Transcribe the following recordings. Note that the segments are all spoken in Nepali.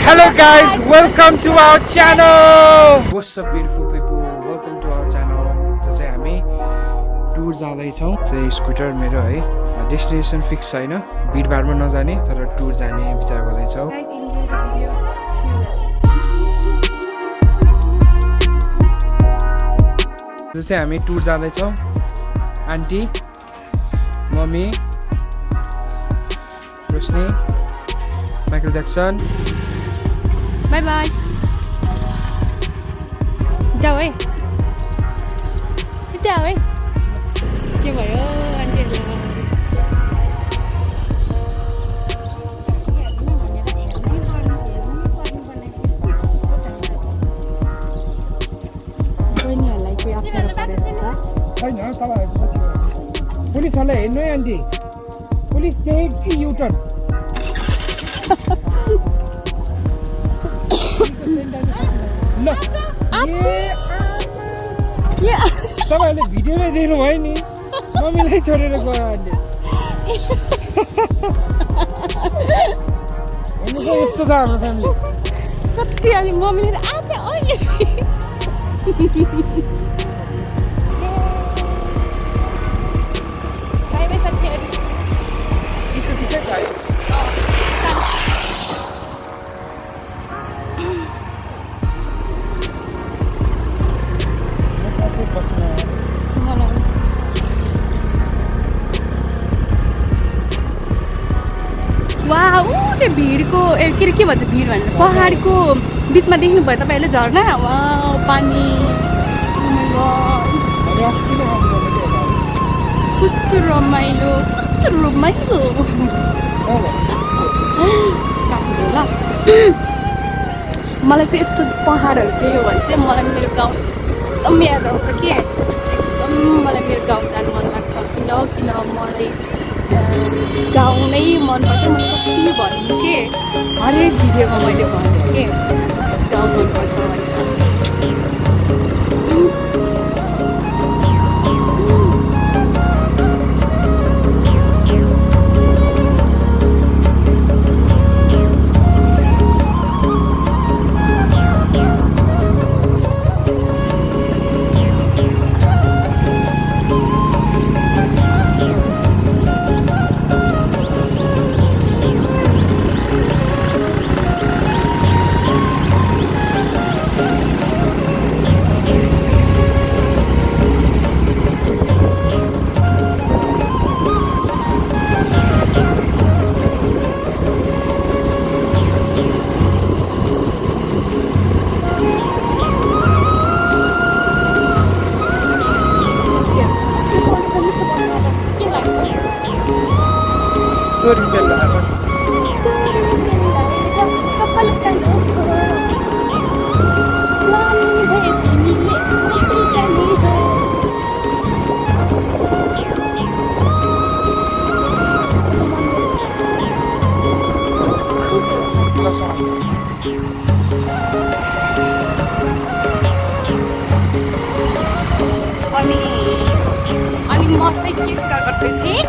Hello guys, welcome to our channel. What's up beautiful people? Welcome to our channel. जो चाहिँ हामी टुर जाँदैछौँ चाहिँ स्कुटर मेरो है डेस्टिनेसन फिक्स छैन भिडभाडमा नजाने तर टुर जाने विचार गर्दैछौँ जो चाहिँ हामी टुर जाँदैछौँ आन्टी मम्मी रोशनी माइकल ज्याक्सन बाय बाय जाऊ है सिधै आऊ है के भयो आन्टीहरुलाई बहिनीहरुलाई के अप्ठ्यारो परेछ छ छैन तपाईहरु पुलिसहरुलाई हेर्नु है आन्टी पुलिस त्यही युटर्न ल तपाईहरुले भिडियोमै देख्नु भयो नि मम्मीलाई छोडेर गयो अहिले हेर्नु त यस्तो छ हाम्रो फ्यामिली कति अलि मम्मीले आज अहिले बाय बाय साथीहरु किसो किसो खायो वाउ त्यो भिडको के भन्छ भिड भन्छ पहाडको बिचमा देख्नु भयो तपाईहरुले झरना वाउ पानी कस्तो रमाइलो मलाई चाहिँ यस्तो पहाडहरू देख्यो भने चाहिँ मलाई मेरो गाउँ एकदम याद आउँछ कि एकदम मलाई मेरो गाउँ जानु मन लाग्छ किन मलाई गाउँ नै मनपर्छ मैले कति भन्नु के हरेक भिडियोमा मैले भन्छु के गाउँ मनपर्छ भनेर अनि म चाहिँ के कुरा गर्दै थिएँ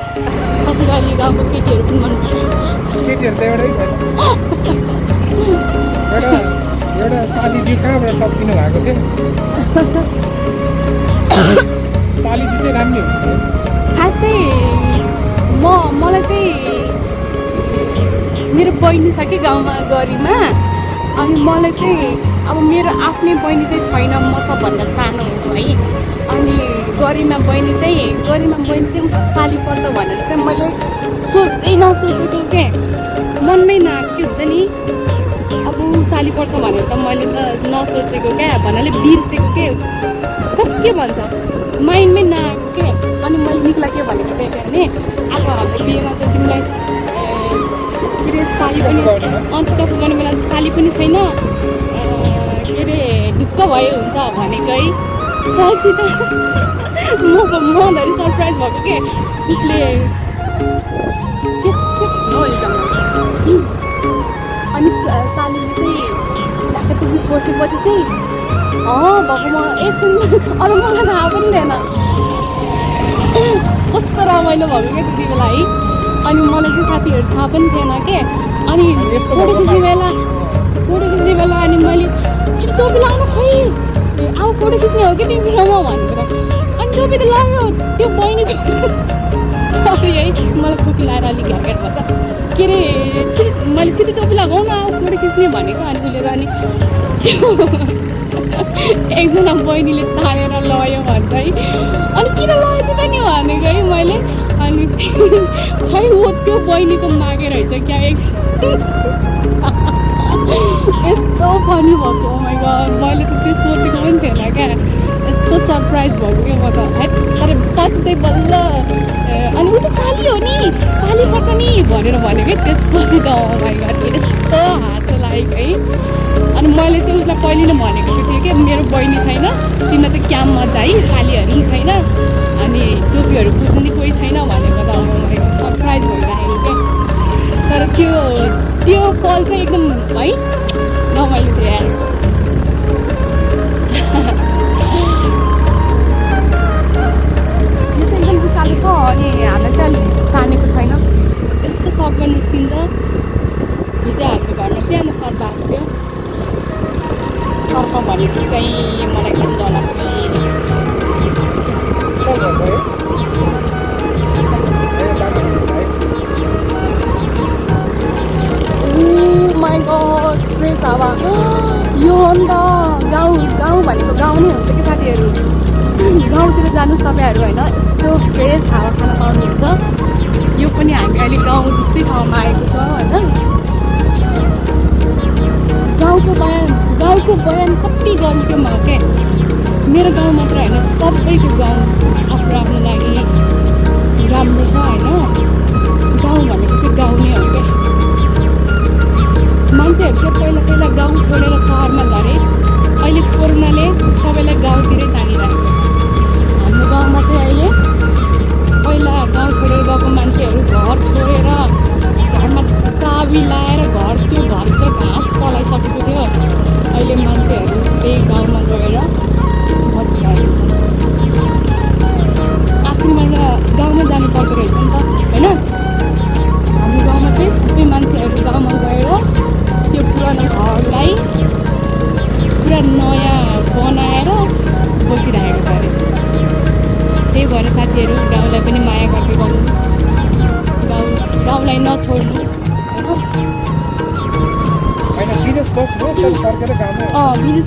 ससुराली गाउँको केटीहरू पनि मन पर्यो केटीहरू त एउटै छैन एउटा सालीजी कहाँबाट टप्किनु भएको थियो सालीजी चाहिँ राम्रो हुन्छ खास चाहिँ मलाई चाहिँ मेरो बहिनी छ कि गाउँमा गरिमा अनि मलाई चाहिँ अब मेरो आफ्नै बहिनी चाहिँ छैन म सबभन्दा सानो हो है अनि गरिमा बहिनी चाहिँ उसको साली पर्छ भनेर चाहिँ मैले सोच्दै नसोचेको के मनमै नआएको के हुन्छ नि अब ऊ साली पर्छ भनेर त मैले त नसोचेको क्या भन्नाले बिर्सेको के भन्छ माइन्डमै नआएको के अनि मैले निक्ला के भनेको थिएँ भने अब हाम्रो बिहेमा त तिमीलाई के अरे साली पनि अन्त गर्ने बेला साली पनि छैन के अरे ढुक्क भयो हुन्छ भनेको है पछि त मधरि सरप्राइज भएको के उसले अनि सालीले चाहिँ ढाक्क टुक्की खोसेपछि चाहिँ भएको म एकछिन अरू मलाई थाहा पनि थिएन कस्तो रमाइलो भएको क्या त्यति बेला है अनि मलाई चाहिँ साथीहरू थाहा पनि थिएन के अनि फोटो त लाग्यो त्यो बहिनीको सरी है मलाई खोकी लाएर अलिक घ्यार भन्छ के अरे मैले छिटो टोपी लगाउँ न फोटो खिच्ने भनेको अनि उसले त अनि एकजना बहिनीले तानेर लयो भन्छ है अनि किन लगेछ त नि भनेको है मैले अनि खै हो त्यो बहिनीको मागे रहेछ क्या यस्तो फनी भएको माइ गड मैले त त्यो सोचेको पनि थिएन क्या यस्तो सरप्राइज भएको क्या म त है तर पछि चाहिँ बल्ल अनि ऊ त साली हो नि साली पर्छ नि भनेर भनेको त्यसपछि त माइ गड यस्तो हाँसो लागेको है अनि मैले चाहिँ उसलाई पहिले नै भनेको थिएँ कि मेरो बहिनी छैन तिमीलाई त क्या मजा है सालीहरू पनि छैन अनि टोपीहरू बुझ्ने नि कोही छैन भनेको त मलाई सरप्राइज भइरहेको क्या तर त्यो कल चाहिँ एकदम है रमाइलो थियो यार यो चाहिँ एकदम उकालो छ अनि हामीलाई चाहिँ अलिक तानेको छैन यस्तो सर्टमा निस्किन्छ हिजो हाम्रो घरमा सानो सर्प आएको थियो सर्प भनेपछि चाहिँ मलाई एकदम डर लाग्छ माइ गड फ्रेस हावा यो हो नि त गाउँ भनेको गाउँ नै हुन्छ कि साथीहरू गाउँतिर जानुहोस् तपाईँहरू होइन यस्तो फ्रेस हावा खान पाउनुहुन्छ यो पनि हामी अहिले गाउँ जस्तै ठाउँमा आएको छ होइन गाउँको बयान कति गर्नु त्यो म क्या मेरो गाउँ मात्र होइन सबैको गाउँ आफ्नो आफ्नो लागि राम्रो छ होइन गाउँ भनेको चाहिँ गाउँ नै हो क्या मान्छेहरू चाहिँ पहिला गाउँ छोडेर सहरमा झरे अहिले कोरोनाले सबैलाई गाउँतिरै तानिरहेको छ हाम्रो गाउँमा चाहिँ अहिले पहिला गाउँ छोडेर गएको मान्छेहरू घर छोडेर घरमा चाबी लाएर त्यो घरको घाँस पलाइसकेको थियो अहिले मान्छेहरू त्यही गाउँमा गएर बसिरहेको छ आफ्नो मान्छे गाउँमा जानु पर्दो रहेछ नि त होइन हाम्रो गाउँमा चाहिँ सबै मान्छेहरू गाउँमा गएर त्यो पुरानो घरलाई पुरा नयाँ बनाएर बसिरहेको छ अरे त्यही भएर साथीहरू गाउँलाई पनि माया गर्दै गर्नुहोस् गाउँलाई नछोड्नुहोस् विदेश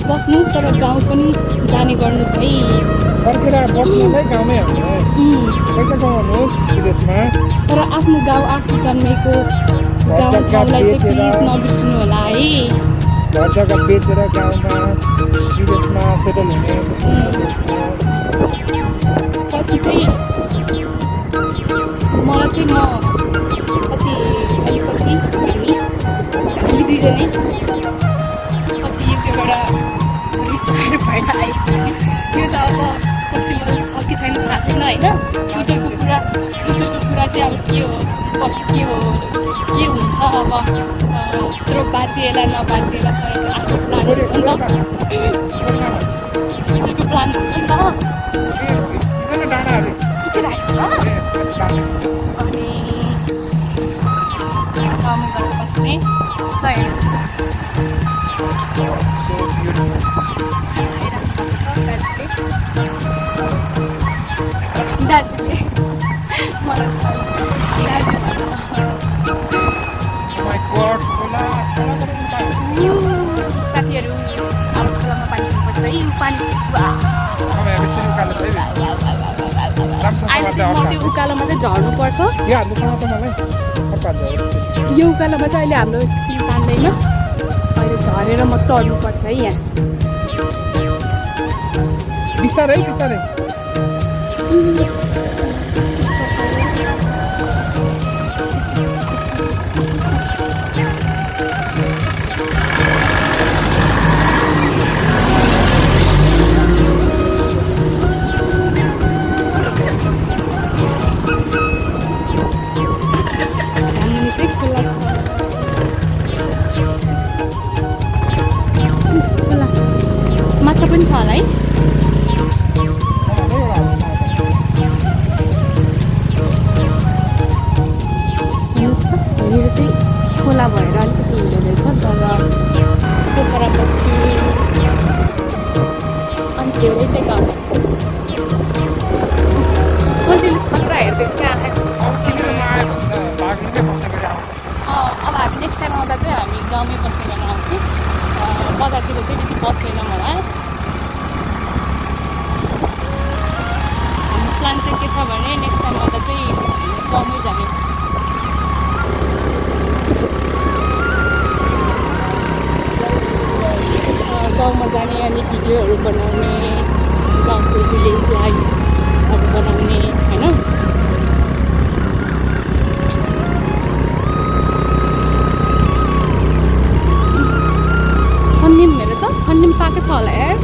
बस्नु तर गाउँ पनि जाने गर्नुहोस् है फर्केर बस्नुलाई गाउँमै हाल्नुहोस् पैसा कमाउनुहोस् विदेशमा तर आफ्नो गाउँ आफू जन्मेको गाउँलाई चाहिँ प्लिज नबिर्सिनु होला है घर जग्गा बेचेर गाउँमा विदेशमा सेटल हुने पछि चाहिँ मलाई चाहिँ पछि हामी दुईजनै पछि युकेबाट रिटायर भएर आएपछि त्यो त अब पोसिबल छ कि छैन थाहा छैन होइन फ्युचरको कुरा चाहिँ अब के हो पछि के हुन्छ अब यत्रो बाँचिएला नबाँचिएला तर आफ्नो प्लान हुन्छ नि त फ्युचरको प्लान हुन्छ नि त खिचिरहेको छ अनि गाउँमा गएर बस्ने दाजुले मलाई साथीहरू अब खोलामा पानी पर्छ है पानी अहिले चाहिँ म त्यो उकालोमा चाहिँ झर्नुपर्छ यो उकालोमा चाहिँ अहिले हाम्रो स्कुटी तान्दैन अहिले झरेर म चढ्नुपर्छ है यहाँ बिस्तारै माछा पनि छ होला है गर्न आउँछु बजारतिर चाहिँ त्यति बस्दैन मलाई हाम्रो प्लान चाहिँ के छ भने नेक्स्ट टाइम आउँदा चाहिँ गाउँमै जाने गाउँमा जाने अनि भिडियोहरू बनाउने गाउँको भिलेज लाइफहरू बनाउने होइन खन्निम हेर त खन्निम पाएको छ होला यार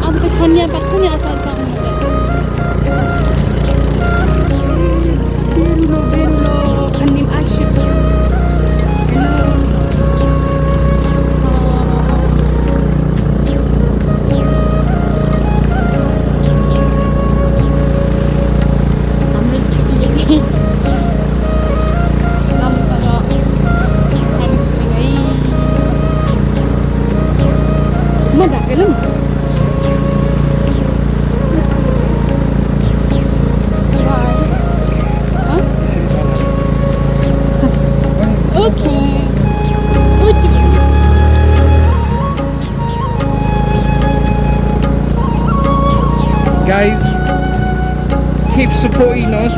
अब त खनिया पाक्छ नि असारसम्म बेरुलो बेरुलो खन्निम आसिएको Guys, keep supporting us.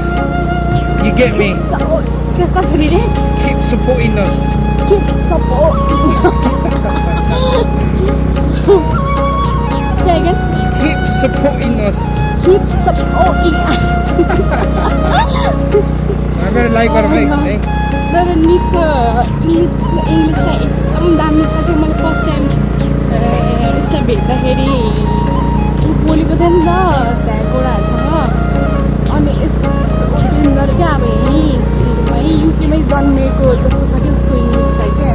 You get me? कसरी रे Keep supporting us. Keep supporting Say again. Keep supporting us. Keep supporting us. I'm gonna like what I'm saying. तर निको इङ्ग्लिस चाहिँ एकदम दामी छ कि मैले फर्स्ट टाइम यसलाई भेट्दाखेरि बोलेको थिएँ नि त त्यहाँ गोडाहरूसँग अनि यस्तो डेन्जर क्या अब यहीँ युकेमै जन्मेको जस्तो छ कि उसको इङ्ग्लिस चाहिँ क्या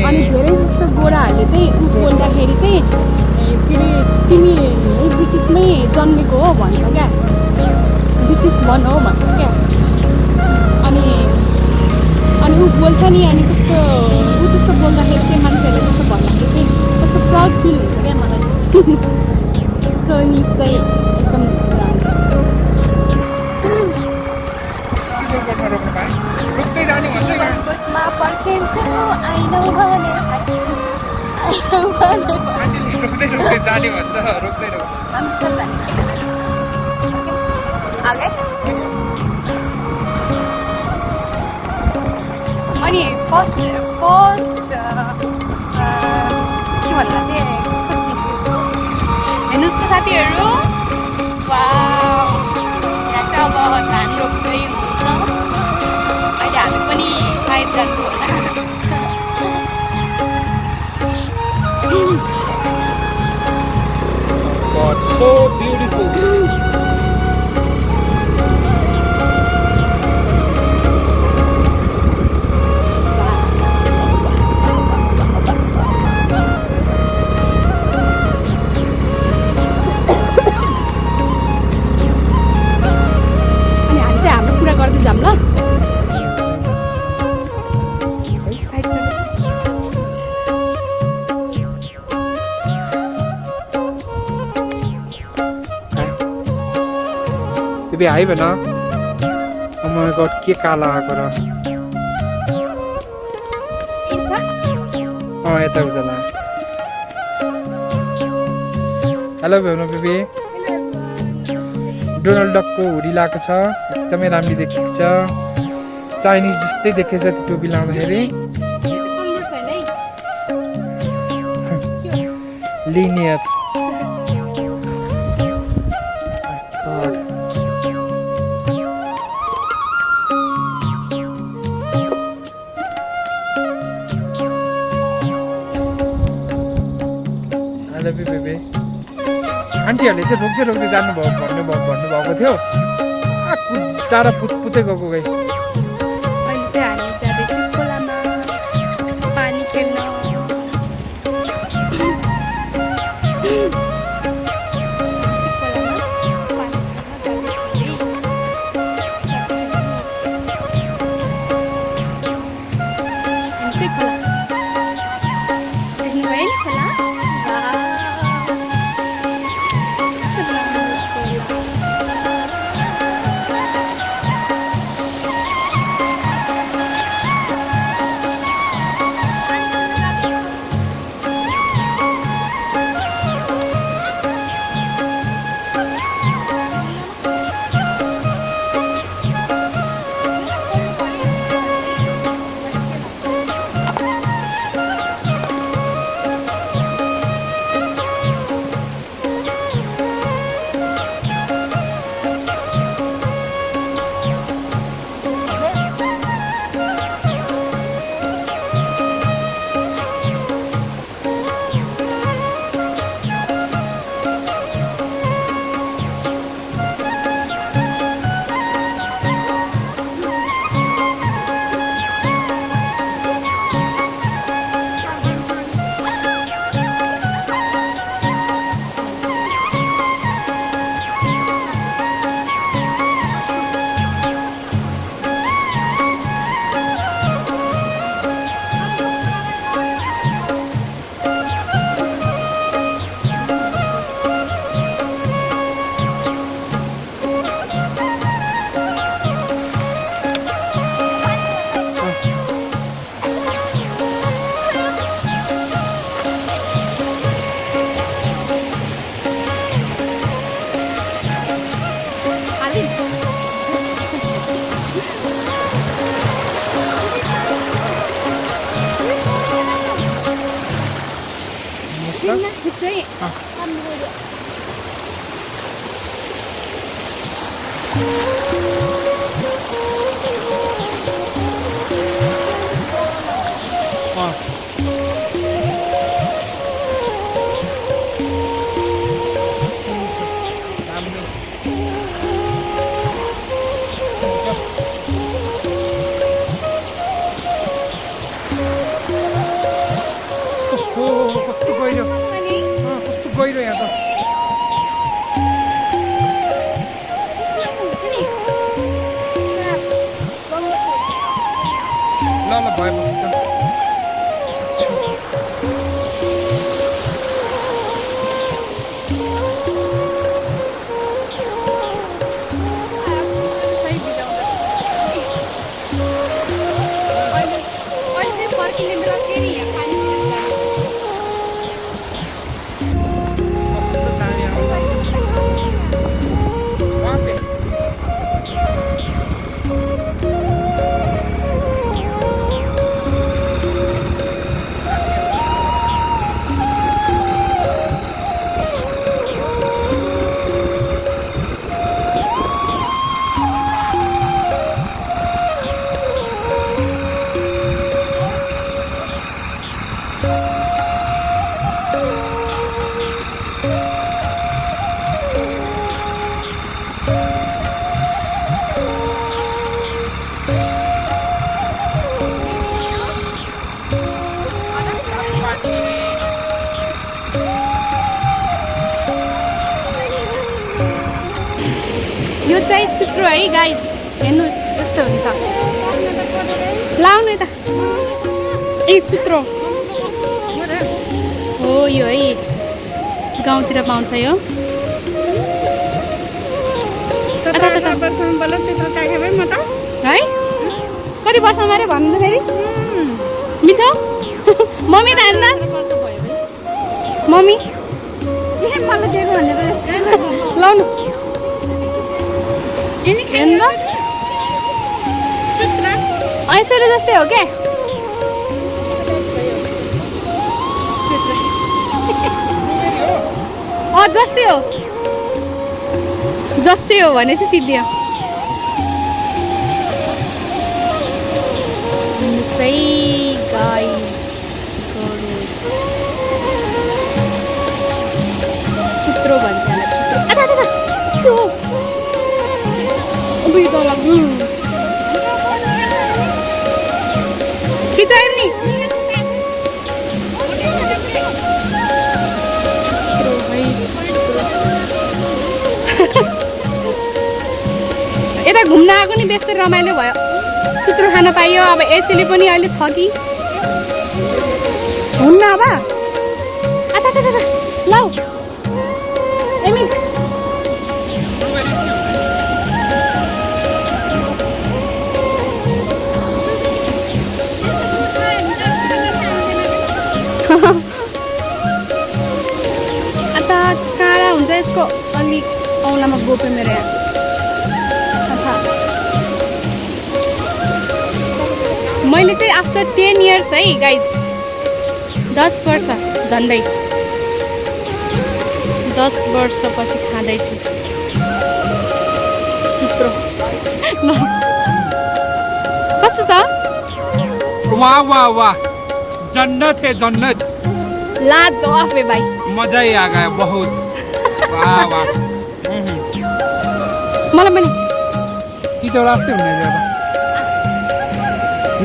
अनि धेरै जस्तो गोडाहरूले चाहिँ ऊ बोल्दाखेरि चाहिँ के अरे तिमी यही ब्रिटिसमै जन्मेको हो भन्छ क्या ब्रिटिस बन हो भन्छ क्या अनि ऊ बोल्छ नि अनि कस्तो ऊ त्यस्तो बोल्दाखेरि चाहिँ मान्छेहरूले त्यस्तो भन्दाखेरि चाहिँ कस्तो प्राउड फिल हुन्छ क्या मलाई उसको इङ्ग्लिस चाहिँ एकदम राम्रो गोठमा पर्खिन्छु आइनौ भने फर्किन्छु आइनौ भने हामी सब जाने अनि फर्स्ट के भन्दा चाहिँ हेर्नुहोस् त साथीहरू वाउ यहाँ चाहिँ अब धान रोप्दै हुन्छ अहिले हामी पनि सायद जान्छौँ होला God, so beautiful. गर्दै जाऊँ ल तिमी हाई भन माई गड के काला आएको र यता उता हेलो भन्नु बेबी डोनाल्ड डकको हुडी लगाएको छ एकदमै राम्रो देखिएको छ चाइनिज जस्तै देखेछ त्यो टोपी लाउँदाखेरि लिनियर हेलो बेबी आन्टीहरूले चाहिँ रोक्दै रोक्दै जानुभयो भन्नुभएको थियो टाढा पुत्तै गएको गई अहिले चाहिँ हामी जाँदैछौँ खोलामा पानी खेल्न चाहिँ कस्तो गहिरो कस्तो गहिरो यहाँ त ल ल भयो यो चाहिँ चित्र है गाइस हेर्नुहोस् यस्तो हुन्छ लाउनु त ए चित्र हो यो है गाउँतिर पाउँछ यो है कति वर्षमा अरे भन्नु त फेरि मिठो मम्मी त हेर्न मम्मी लाउनु ऐसरी जस्तै हो क्या जस्तै हो भनेपछि सिद्धियो सही गाइस चित्रो भन्छ खिचायो नि यता घुम्न आएको नि बेसी रमाइलो भयो चित्र खान पाइयो अब एसीले पनि अहिले छ कि हुन्न अब लौ एमी आता काँडा हुन्छ यसको अलिक औलामा गोप्यो मेरो यहाँ मैले चाहिँ आफ्टर 10 इयर्स है गाइज 10 वर्ष झन्डै 10 वर्षपछि खाँदैछु ल कस्तो छ वाह वाह वाह जन्नत है जन्नत लाजवाब है भाई मजा ही आ गया बहुत वाह वाह मलाई पनि कि त रास्तै हुने अब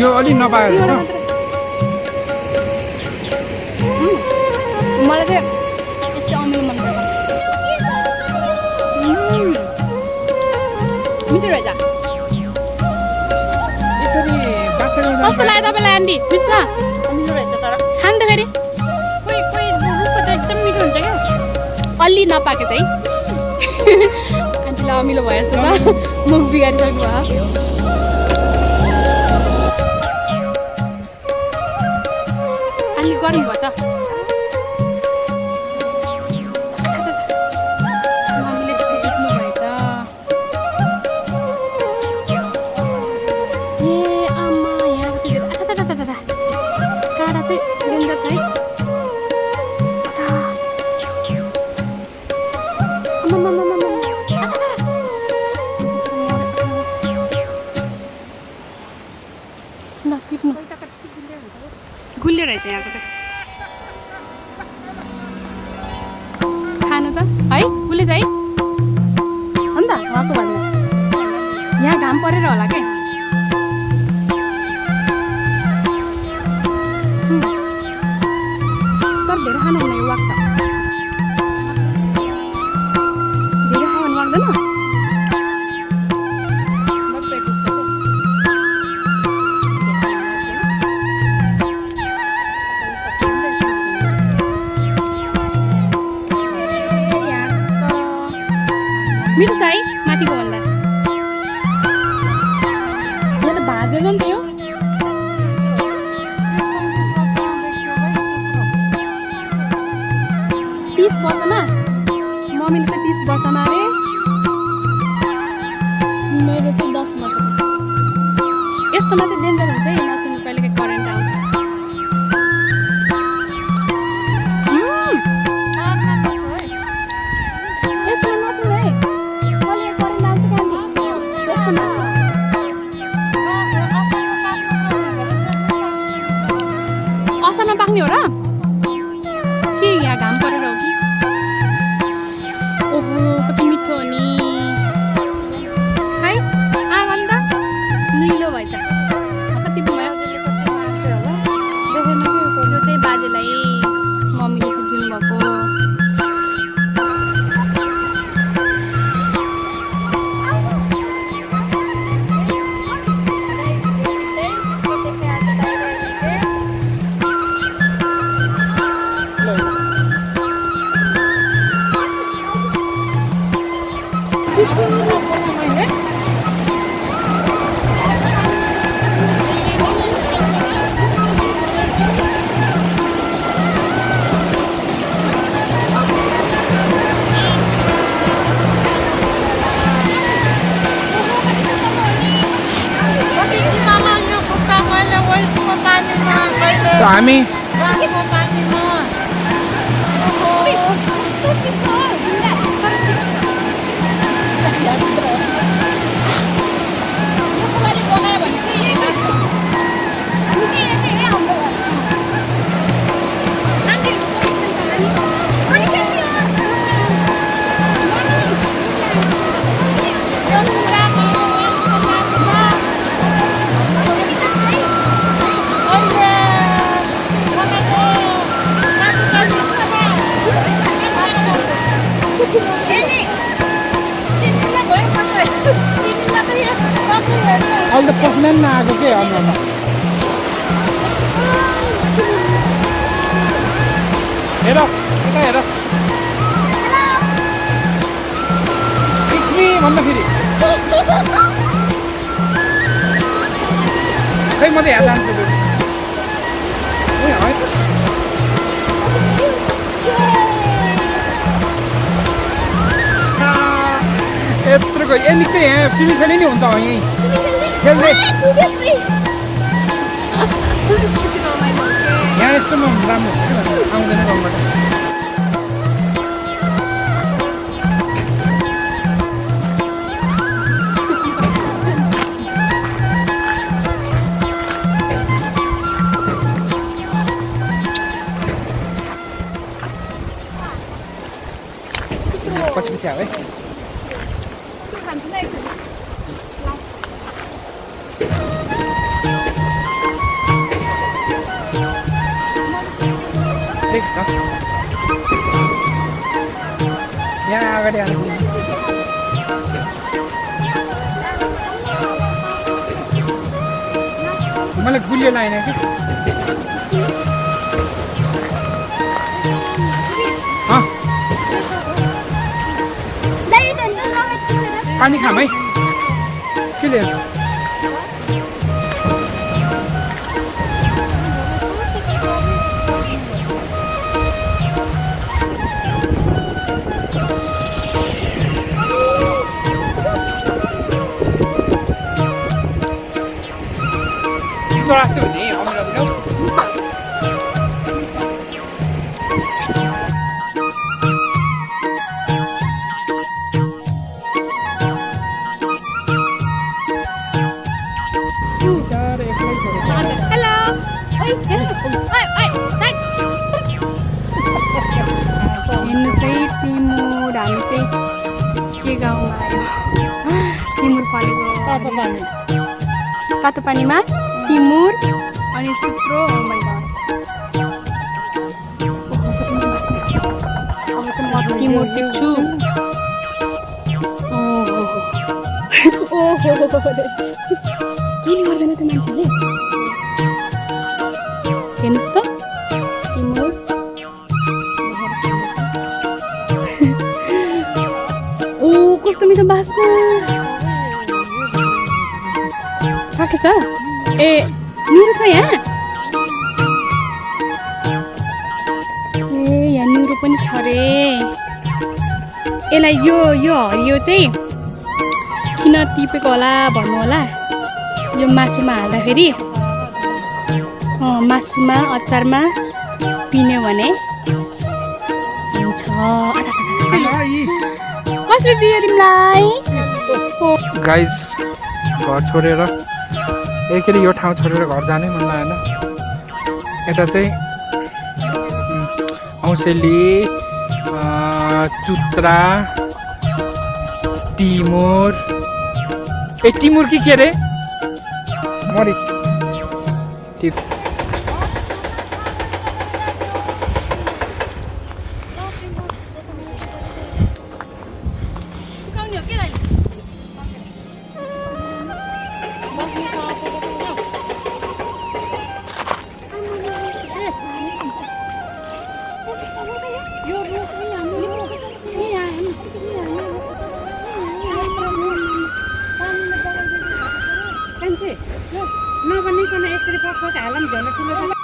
यो अलि नपाएर छ मलाई चाहिँ यस्तो अमिलो मन पर्छ मिठो रहेछ यसरी बाछा गर्दा कस्तो लाग्यो तपाईँलाई आन्टी मिठो छ मिठो रहेछ तर खानु त फेरि कोही रुखको त एकदम मिठो हुन्छ क्या अलि नपाके चाहिँ आन्टीलाई अमिलो भयो जस्तो छ मुख बिगारिसक्नु भयो आन्टी गर्नु भएछ मम्मीले त्यति देख्नु भएछ ए आमा यहाँ काँडा चाहिँ डेन्जर छ है रहेछ यहाँको चाहिँ खानु त है पुलिस है हो नि त उहाँको भन्दा यहाँ घाम परेर होला के तर धेरै खानु हुँदैन यो वाक्छ धेरै खायो भने लाग्दैन मिठो छ है माथिको भन्दा यहाँ त भाज्दै छ नि त यो 30 वर्षमा मम्मीले चाहिँ 30 वर्षमा अरे मेरो चाहिँ 10 वर्ष यस्तोमा चाहिँ डेन्जर हुन्छ है नसुन्नु कहिलेकाहीँ करेन्ट आउँछ यस्तोमा नसुन्नु है कहिले करेन्ट आउँछ कान्ति यस्तोमा असारमा पाक्ने हो र के यहाँ घाम परेर हो कि ओहो कति मिठो हो नि खाइ आँगन त निलो भएछ कति भयो देखेन कि यो चाहिँ बाजेलाई मम्मीले दिनु भएको हामी अहिले त पस्न पनि नआएको के अनुहारमा हेर यता हेर इट्स मी भन्न फेरि खै म त यहाँ जान्छु यत्रो गयो निकै यहाँ स्विमिङ खेल्ने नि हुन्छ यहीँ खेल्दै यहाँ यस्तोमा राम्रो हुन्छ कि आउँदैन गाउँबाट पछि पछि आऊ है यहाँ अगाडि आएको मलाई गुलियो लाएन कि पानी खाम है के ले रास्ते हुने हामी चाहिँ के गाउँमा आयो टिमुर फलेको तातो पानीमा टिमुर अनि थुप्रो अब चाहिँ म टिमुर टिप्छु ओहो के गर्दैन त मान्छेले हेर्नुहोस् त टिमुर ओ कस्तो मिठो बास्ना खाएको छ ए निरो छ यहाँ ए यहाँ निरो पनि छ रे यसलाई यो हरियो चाहिँ किन टिपेको होला भन्नु होला यो मासुमा हाल्दाखेरि मासुमा अचारमा पिन्यो भने हुन्छ कसले दियो तिमीलाई गाइज घर छोडेर एकचोटि यो ठाउँ छोडेर घर जानै मन लागेन यता चाहिँ औँसेली चुत्रा टिमुर ए टिमुर कि के अरे मरिच टिप सुकाउने हो के दाइ नभनिकन यसरी पक्क हालम झन् ठुलो छ